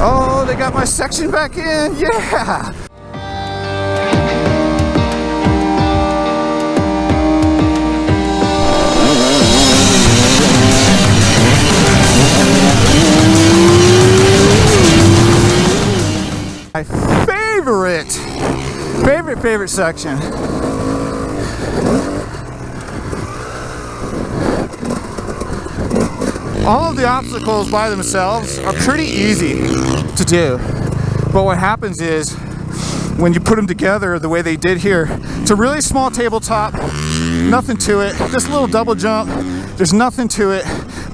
Oh, they got my section back in, yeah! My favorite section. All of the obstacles by themselves are pretty easy to do, but what happens is when you put them together the way they did here, it's a really small tabletop, nothing to it, this little double jump, there's nothing to it,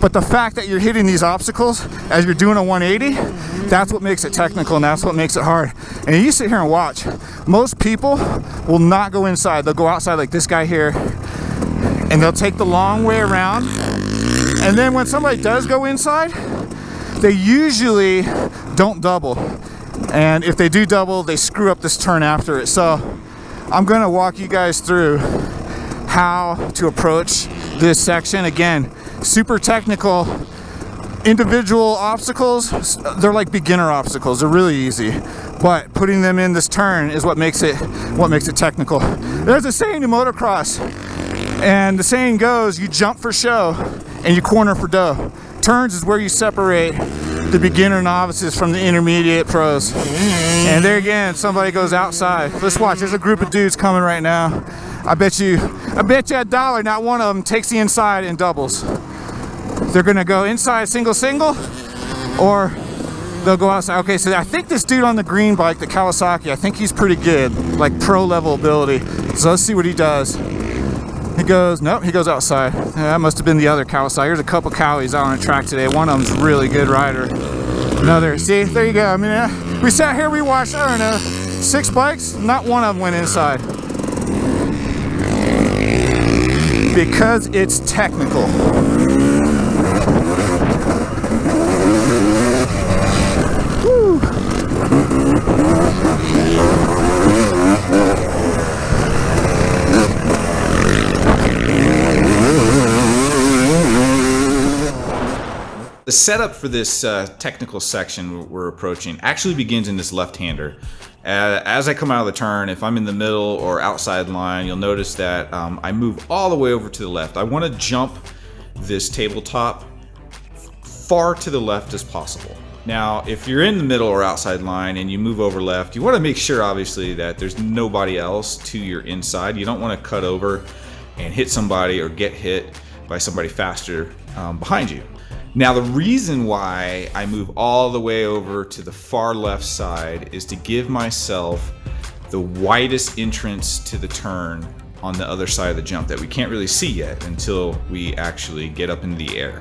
but the fact that you're hitting these obstacles as you're doing a 180, that's what makes it technical and that's what makes it hard. And you sit here and watch, most people will not go inside, they'll go outside like this guy here, and they'll take the long way around. And then when somebody does go inside, they usually don't double. And if they do double, they screw up this turn after it. So I'm gonna walk you guys through how to approach this section. Again, super technical. Individual obstacles, they're like beginner obstacles. They're really easy. But putting them in this turn is what makes it technical. There's a saying in motocross, and the saying goes, you jump for show and you corner for dough. Turns is where you separate the beginner novices from the intermediate pros. And there again, somebody goes outside. Let's watch, there's a group of dudes coming right now. I bet you $1 not one of them takes the inside and doubles. They're gonna go inside single, or they'll go outside. Okay, so I think this dude on the green bike, the Kawasaki, I think he's pretty good, like pro level ability. So let's see what he does. He goes, nope, he goes outside. Yeah, that must have been the other Kawasaki. There's a couple Cowies out on a track today. One of them's a really good rider. Another, see, there you go. I mean, we sat here, we watched, I don't know, 6 bikes, not one of them went inside. Because it's technical. Woo. The setup for this technical section we're approaching actually begins in this left-hander. As I come out of the turn, if I'm in the middle or outside line, you'll notice that I move all the way over to the left. I want to jump this tabletop far to the left as possible. Now, if you're in the middle or outside line and you move over left, you want to make sure, obviously, that there's nobody else to your inside. You don't want to cut over and hit somebody or get hit by somebody faster behind you. Now, the reason why I move all the way over to the far left side is to give myself the widest entrance to the turn on the other side of the jump that we can't really see yet until we actually get up into the air.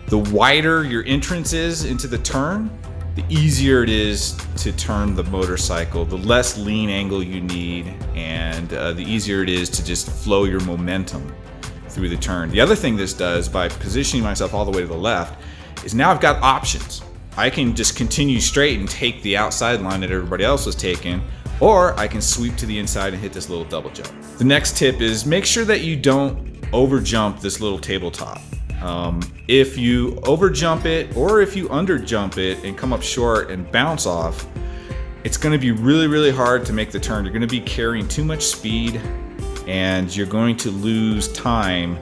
The wider your entrance is into the turn, the easier it is to turn the motorcycle, the less lean angle you need, and the easier it is to just flow your momentum through the turn. The other thing this does, by positioning myself all the way to the left, is now I've got options. I can just continue straight and take the outside line that everybody else was taking, or I can sweep to the inside and hit this little double jump. The next tip is make sure that you don't over jump this little tabletop. If you over jump it, or if you under jump it and come up short and bounce off, it's gonna be really, really hard to make the turn. You're gonna be carrying too much speed and you're going to lose time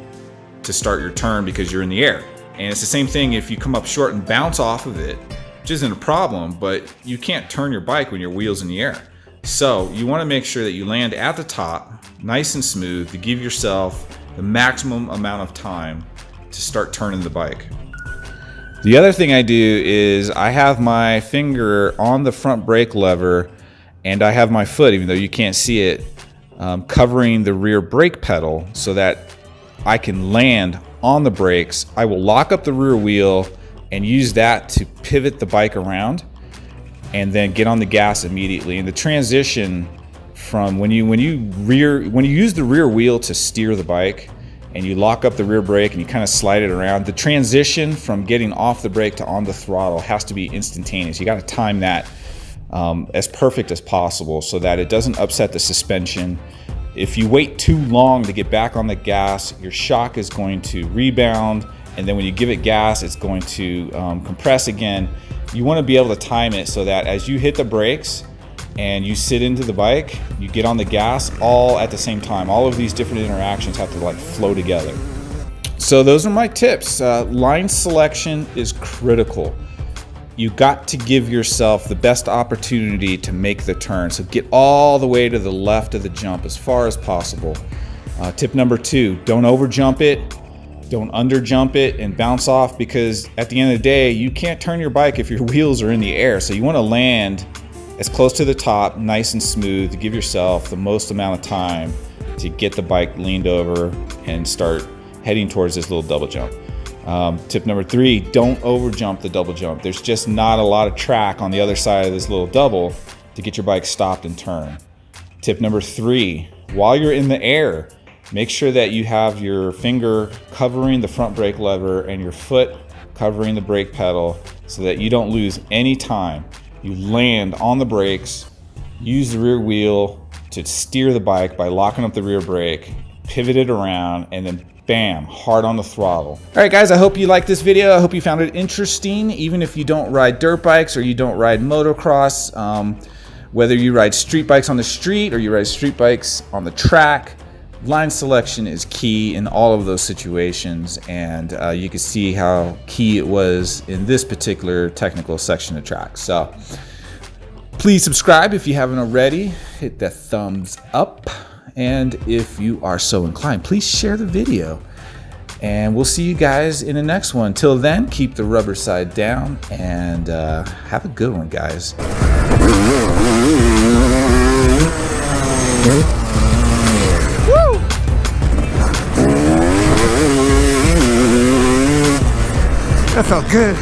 to start your turn because you're in the air. And it's the same thing if you come up short and bounce off of it, which isn't a problem, but you can't turn your bike when your wheel's in the air. So you want to make sure that you land at the top, nice and smooth, to give yourself the maximum amount of time to start turning the bike. The other thing I do is I have my finger on the front brake lever and I have my foot, even though you can't see it, covering the rear brake pedal so that I can land on the brakes. I will lock up the rear wheel and use that to pivot the bike around and then get on the gas immediately. And the transition from when you use the rear wheel to steer the bike and you lock up the rear brake and you kind of slide it around, the transition from getting off the brake to on the throttle has to be instantaneous. You got to time that as perfect as possible so that it doesn't upset the suspension. If you wait too long to get back on the gas, your shock is going to rebound, and then when you give it gas, it's going to compress again, You want to be able to time it so that as you hit the brakes and you sit into the bike, you get on the gas all at the same time. All of these different interactions have to like flow together. So those are my tips. Line selection is critical. You got to give yourself the best opportunity to make the turn. So get all the way to the left of the jump as far as possible. Tip number 2, don't over jump it. Don't under jump it and bounce off, because at the end of the day, you can't turn your bike if your wheels are in the air. So you want to land as close to the top, nice and smooth, to give yourself the most amount of time to get the bike leaned over and start heading towards this little double jump. Tip number 3, don't over jump the double jump. There's just not a lot of track on the other side of this little double to get your bike stopped and turn. Tip number 3, while you're in the air, make sure that you have your finger covering the front brake lever and your foot covering the brake pedal so that you don't lose any time. You land on the brakes, use the rear wheel to steer the bike by locking up the rear brake, pivot it around, and then bam, hard on the throttle. All right, guys, I hope you liked this video. I hope you found it interesting. Even if you don't ride dirt bikes or you don't ride motocross, whether you ride street bikes on the street or you ride street bikes on the track, line selection is key in all of those situations, and you can see how key it was in this particular technical section of track. So please subscribe if you haven't already. Hit that thumbs up. And if you are so inclined, please share the video. And we'll see you guys in the next one. Till then, keep the rubber side down and have a good one, guys. Woo! That felt good.